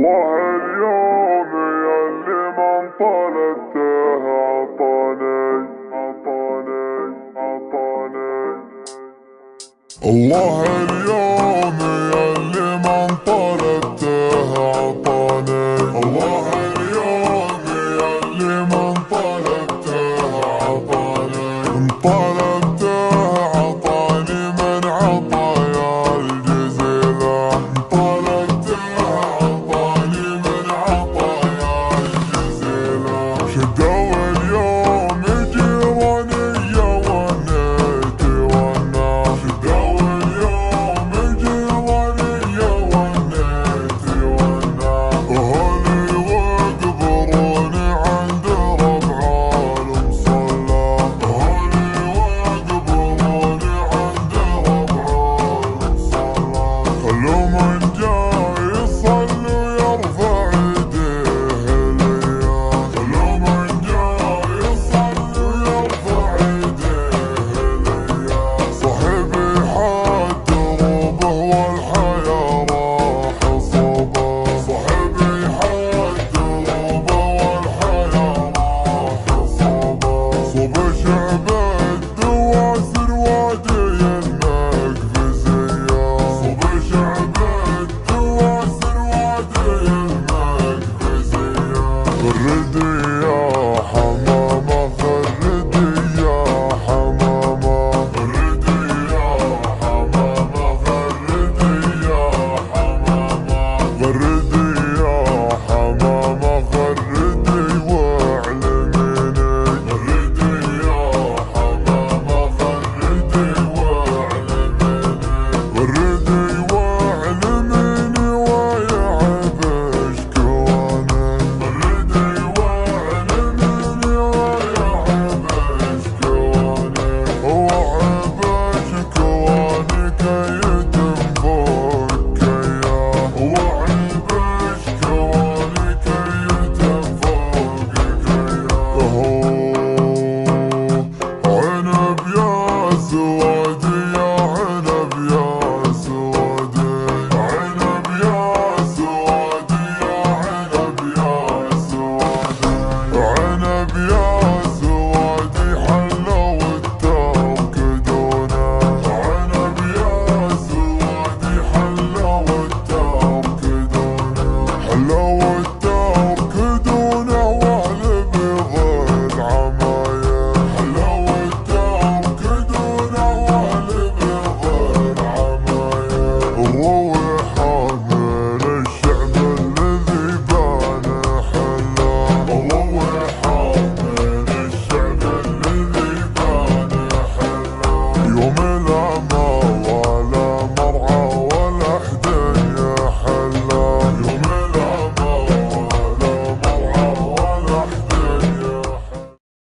الله اليوم ياللي من طلبته عطاني. الله اليوم ياللي من طلبته عطاني. الله اليوم ياللي من طلبته عطاني. من طلبته عطاني من عطايا الجزيلة. من طلبته عطاني من عطايا الجزيلة. شدوا اليوم جيراني ونيتي والناس. شدوا اليوم جيراني ونيتي والناس. أهلي وقبروني عند ربع المصلى. أهلي وقبروني عند ربع المصلى. خلوا من جاي يصلي ويرفع ايديه ليا. خلوا من جاي يصلي ويرفع ايديه ليا. صاحبي حاد دروبه والحياة راح صوبه. صاحبي حاد دروبه والحياة راح صوبه. صوب شعب الدواسر وادي المقفزية. صوب شعب الدواسر وادي المقفزية. غرد